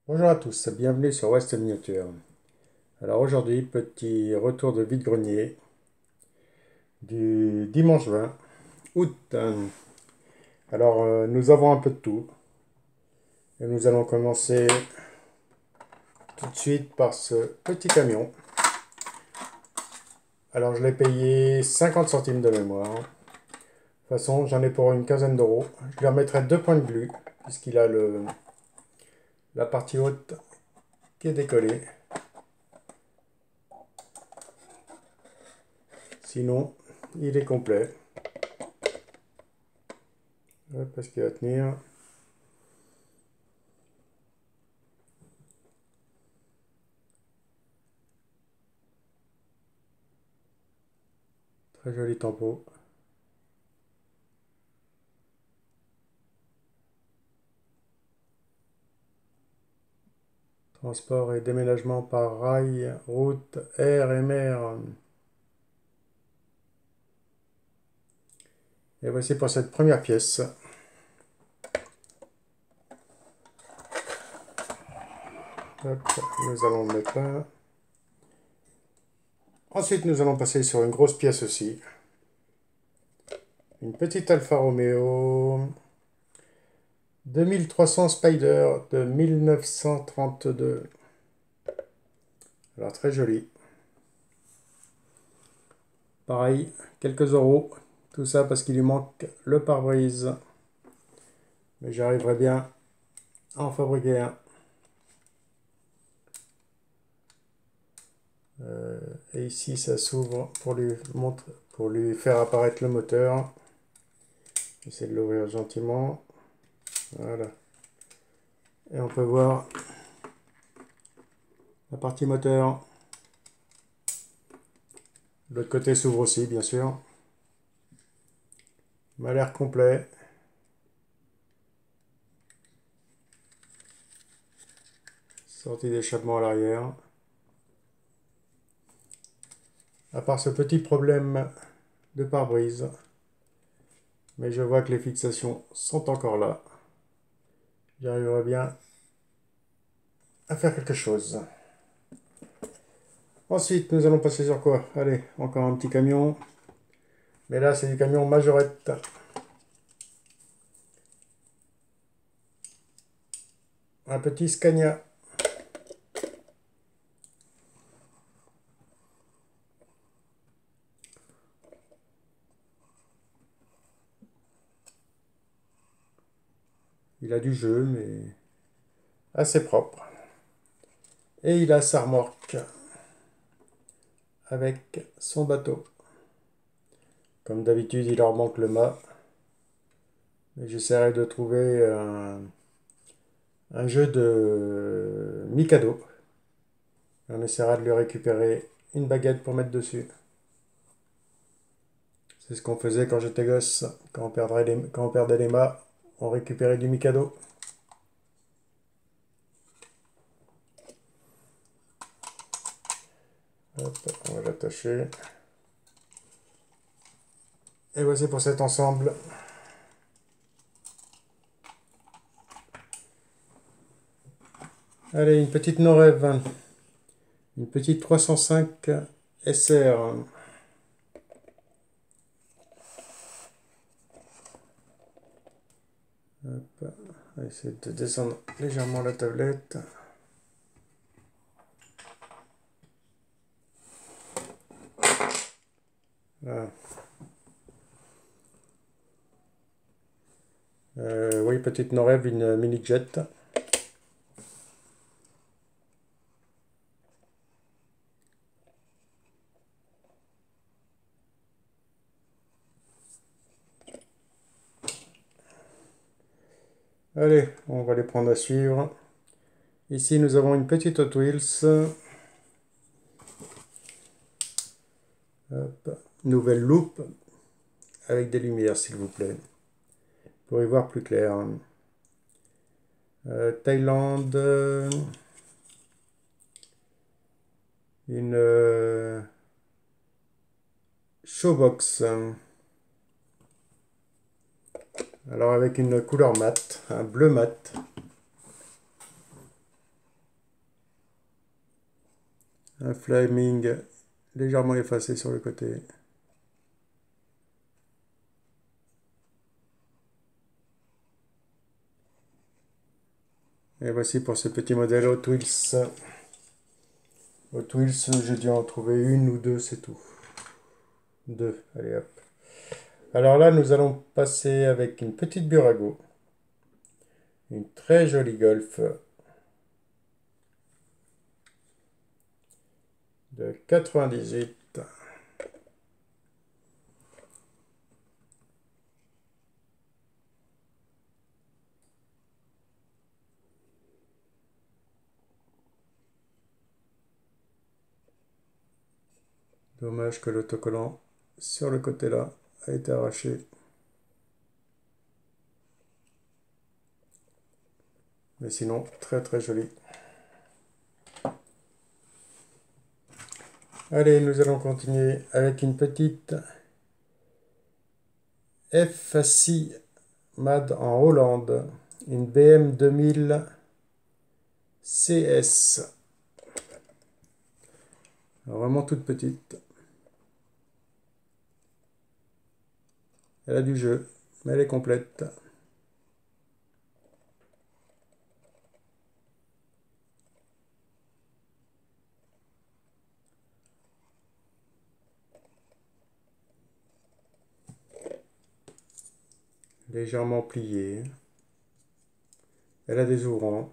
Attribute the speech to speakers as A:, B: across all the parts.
A: Bonjour à tous, bienvenue sur West Miniature. Alors aujourd'hui, petit retour de vide-grenier du dimanche 20 août. Alors nous avons un peu de tout et nous allons commencer tout de suite par ce petit camion. Alors je l'ai payé 50 centimes de mémoire. De toute façon, j'en ai pour une quinzaine d'euros. Je lui remettrai 2 points de glu puisqu'il a la partie haute qui est décollée. Sinon, il est complet. Parce qu'il va tenir. Très joli tempo. Transport et déménagement par rail, route, air et mer. Et voici pour cette première pièce. Hop, nous allons le mettre là. Ensuite, nous allons passer sur une grosse pièce aussi. Une petite Alfa Romeo 2300 Spider de 1932. Alors très joli. Pareil, quelques euros. Tout ça parce qu'il lui manque le pare-brise. Mais j'arriverai bien à en fabriquer un. Et ici, ça s'ouvre pour lui faire apparaître le moteur. J'essaie de l'ouvrir gentiment. Voilà. Et on peut voir la partie moteur. L'autre côté s'ouvre aussi, bien sûr. M'a l'air complet. Sortie d'échappement à l'arrière. À part ce petit problème de pare-brise. Mais je vois que les fixations sont encore là. J'arriverai bien à faire quelque chose. Ensuite, nous allons passer sur quoi? Allez, encore un petit camion. Mais là, c'est du camion majorette. Un petit Scania. Il a du jeu, mais assez propre. Et il a sa remorque avec son bateau. Comme d'habitude, il leur manque le mât. Mais j'essaierai de trouver un jeu de Mikado. On essaiera de lui récupérer une baguette pour mettre dessus. C'est ce qu'on faisait quand j'étais gosse. Quand on perdait les mâts, on récupérait du Mikado. Hop, on va l'attacher. Et voici pour cet ensemble. Allez, une petite Norev. Une petite 305 SR. Hop, on va essayer de descendre légèrement la tablette. Voilà. Oui, petite Norev, une mini-jet. Allez, on va les prendre à suivre. Ici, nous avons une petite Hot Wheels. Hop. Nouvelle loupe avec des lumières, s'il vous plaît, pour y voir plus clair. Thaïlande. Une Showbox. Alors avec une couleur mat, un bleu mat. Un flaming légèrement effacé sur le côté. Et voici pour ce petit modèle Hot Wheels. Hot Wheels, j'ai dû en trouver une ou deux, c'est tout. Deux, allez hop. Alors là, nous allons passer avec une petite Burago. Une très jolie Golf de 98. Dommage que l'autocollant sur le côté là a été arraché. Mais sinon, très très joli. Allez, nous allons continuer avec une petite F6 Made en Hollande. Une BM 2000 CS. Alors, vraiment toute petite. Elle a du jeu, mais elle est complète. Légèrement pliée. Elle a des ouvrants.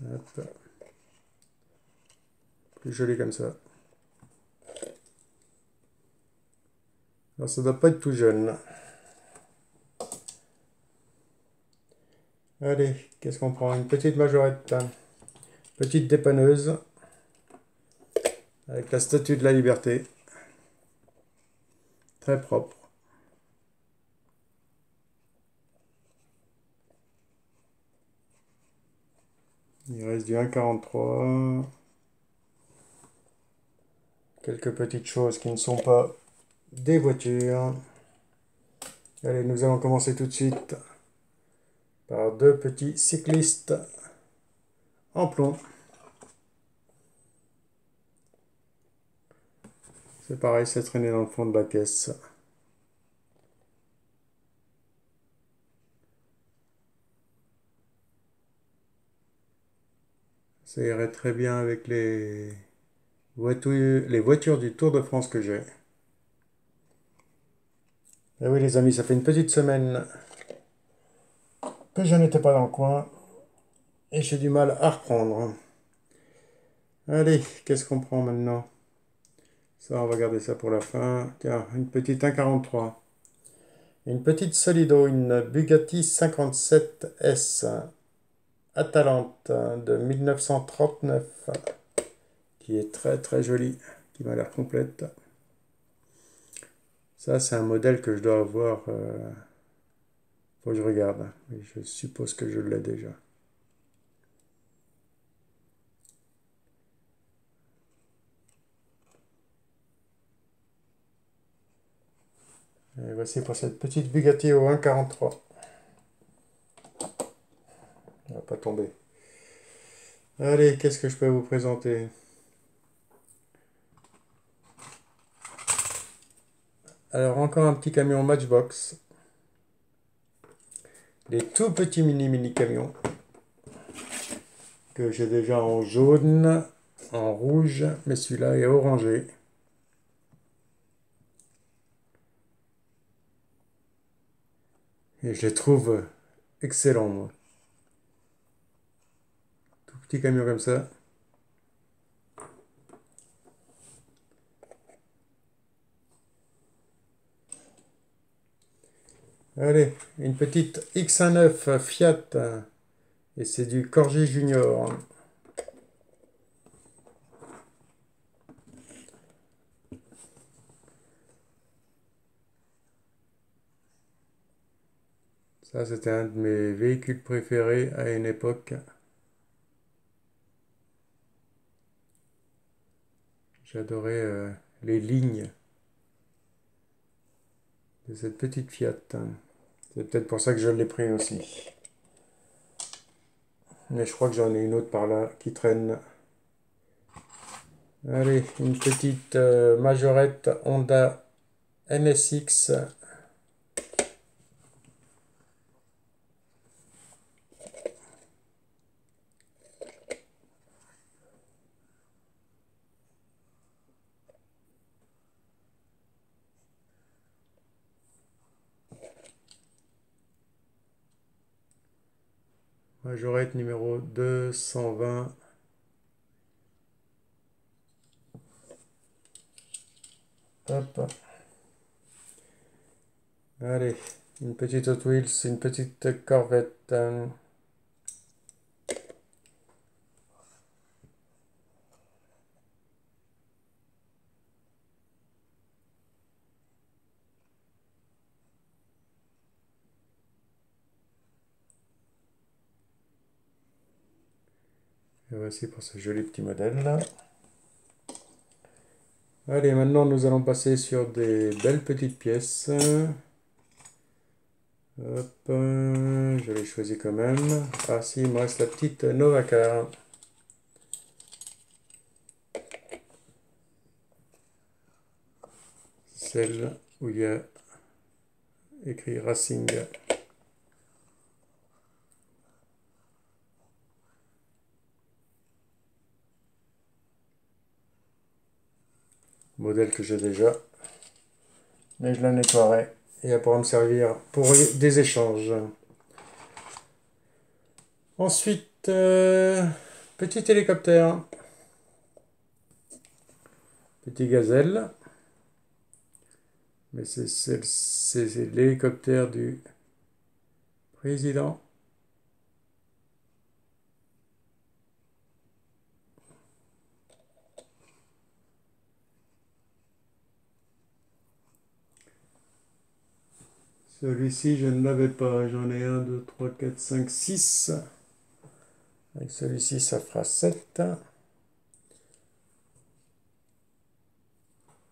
A: Hop. Plus joli comme ça. Alors ça doit pas être tout jeune. Allez, qu'est-ce qu'on prend? Une petite majorette. Petite dépanneuse. Avec la statue de la liberté. Très propre. Il reste du 1,43. Quelques petites choses qui ne sont pas des voitures. Allez, nous allons commencer tout de suite par deux petits cyclistes en plomb. C'est pareil, c'est traîné dans le fond de la caisse. Ça irait très bien avec les voitures du Tour de France que j'ai. Et oui les amis, ça fait une petite semaine que je n'étais pas dans le coin et j'ai du mal à reprendre. Allez, qu'est-ce qu'on prend maintenant? Ça, on va garder ça pour la fin. Tiens, une petite 1,43. Une petite Solido, une Bugatti 57S Atalante de 1939 qui est très très jolie, qui m'a l'air complète. Ça, c'est un modèle que je dois avoir. Faut que je regarde, mais je suppose que je l'ai déjà. Et voici pour cette petite Bugatti au 1,43. Elle va pas tomber. Allez, qu'est-ce que je peux vous présenter? Alors, encore un petit camion Matchbox. Les tout petits mini camions que j'ai déjà en jaune, en rouge, mais celui-là est orangé. Et je les trouve excellents, moi. Tout petit camion comme ça. Allez, une petite X19 Fiat. Et c'est du Corgi Junior. Ça, c'était un de mes véhicules préférés à une époque. J'adorais les lignes de cette petite Fiat. C'est peut-être pour ça que je l'ai pris aussi. Mais je crois que j'en ai une autre par là qui traîne. Allez, une petite majorette Honda NSX. Majorette numéro 220. Hop. Allez, une petite Hot Wheels, une petite Corvette. Et voici pour ce joli petit modèle là. Allez, maintenant nous allons passer sur des belles petites pièces. Hop, je l'ai choisi quand même. Ah si, il me reste la petite Novacar. Celle où il y a écrit Racing. Modèle que j'ai déjà. Mais je la nettoierai. Et elle pourra me servir pour des échanges. Ensuite, petit hélicoptère. Petit gazelle. Mais c'est l'hélicoptère du président. Celui-ci, je ne l'avais pas. J'en ai 1, 2, 3, 4, 5, 6. Avec celui-ci, ça fera 7.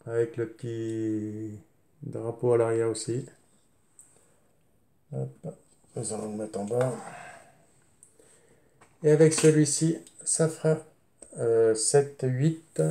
A: Avec le petit drapeau à l'arrière aussi. Hop, nous allons le mettre en bas. Et avec celui-ci, ça fera 7, 8.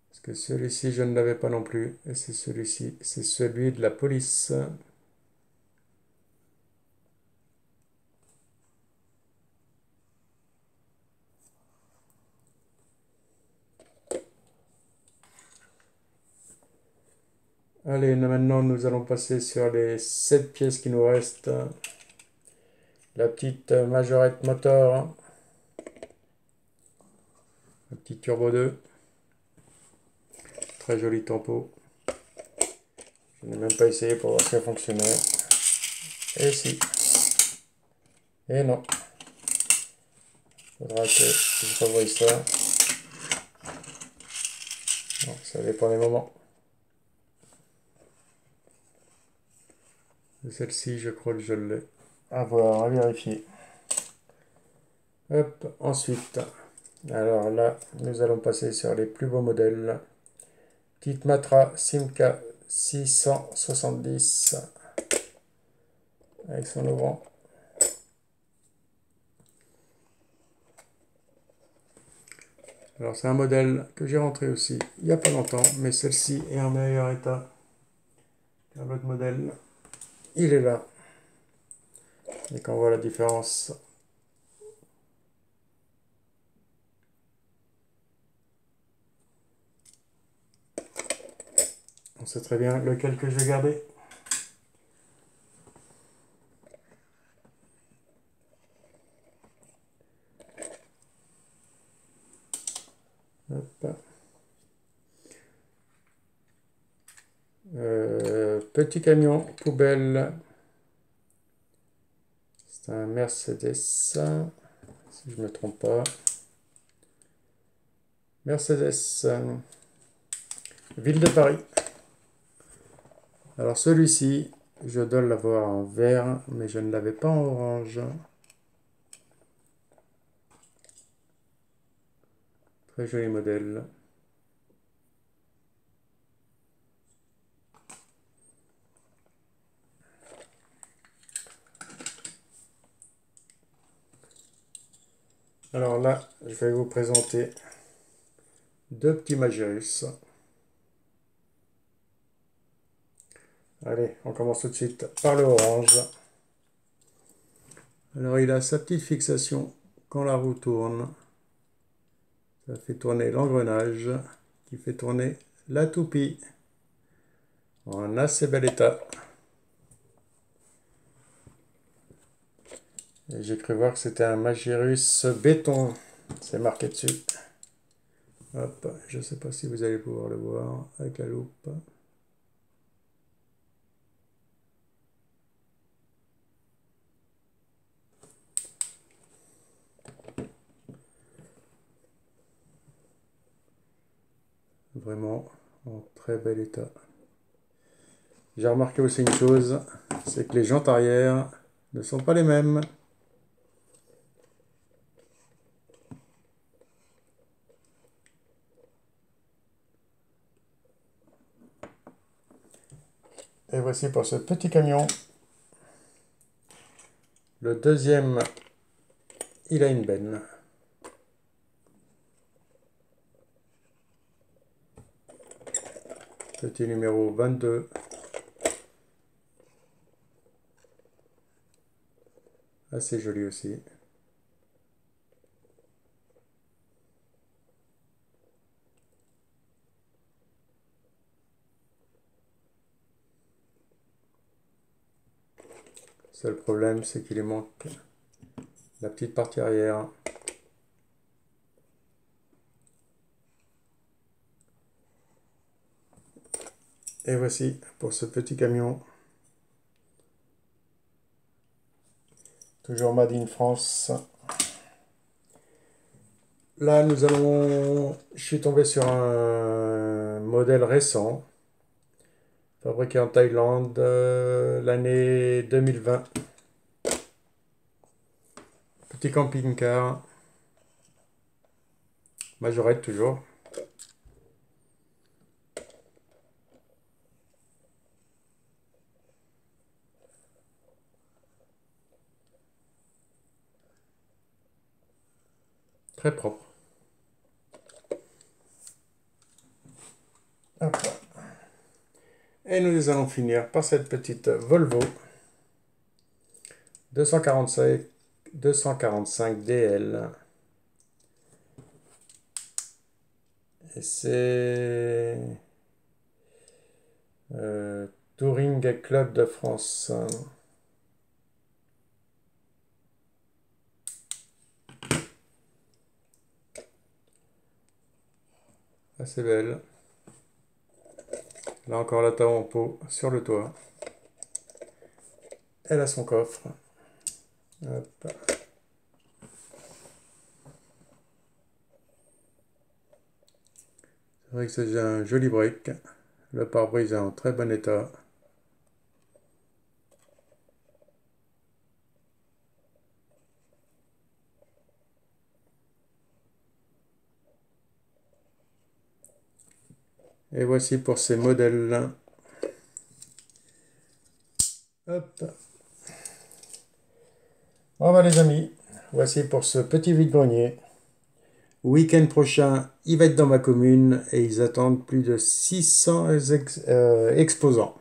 A: Parce que celui-ci, je ne l'avais pas non plus. Et c'est celui-ci, c'est celui de la police. Allez, maintenant nous allons passer sur les 7 pièces qui nous restent. La petite majorette moteur. Le petit turbo 2. Très joli tempo. Je n'ai même pas essayé pour voir si ça fonctionnait. Et si. Et non. Faudra que je revoie ça. Bon, ça dépend des moments. Celle-ci, je crois que je l'ai. À voir, à vérifier. Hop, ensuite. Alors là, nous allons passer sur les plus beaux modèles. Petite Matra Simca 670 avec son ouvrant. Alors c'est un modèle que j'ai rentré aussi il n'y a pas longtemps, mais celle-ci est en meilleur état qu'un autre modèle. Il est là. Et quand on voit la différence, on sait très bien lequel que je vais garder. Hop. Petit camion poubelle. C'est un Mercedes, si je ne me trompe pas. Mercedes, Ville de Paris. Alors celui-ci, je dois l'avoir en vert, mais je ne l'avais pas en orange. Très joli modèle. Alors là, je vais vous présenter deux petits Magirus. Allez, on commence tout de suite par le orange. Alors il a sa petite fixation quand la roue tourne. Ça fait tourner l'engrenage qui fait tourner la toupie en assez bel état. J'ai cru voir que c'était un Magirus béton. C'est marqué dessus. Hop, je ne sais pas si vous allez pouvoir le voir avec la loupe. Vraiment en très bel état. J'ai remarqué aussi une chose, c'est que les jantes arrière ne sont pas les mêmes. Et voici pour ce petit camion. Le deuxième, il a une benne. Petit numéro 22. Assez joli aussi. Seul problème, c'est qu'il lui manque la petite partie arrière. Et voici pour ce petit camion. Toujours Made in France. Là, je suis tombé sur un modèle récent, fabriqué en Thaïlande, l'année 2020. Petit camping-car, majorette toujours. Très propre. Hop. Et nous allons finir par cette petite Volvo 245 DL. Et c'est Touring Club de France. Assez belle. Là encore la table en pot sur le toit. Elle a son coffre. Hop. C'est vrai que c'est un joli break. Le pare-brise est en très bon état. Et voici pour ces modèles-là. Hop. Bon les amis, voici pour ce petit vide-grenier. Week-end prochain, il va être dans ma commune et ils attendent plus de 600 exposants.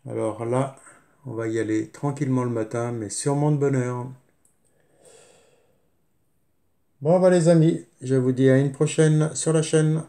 A: Alors là, on va y aller tranquillement le matin, mais sûrement de bonne heure. Bon les amis, je vous dis à une prochaine sur la chaîne.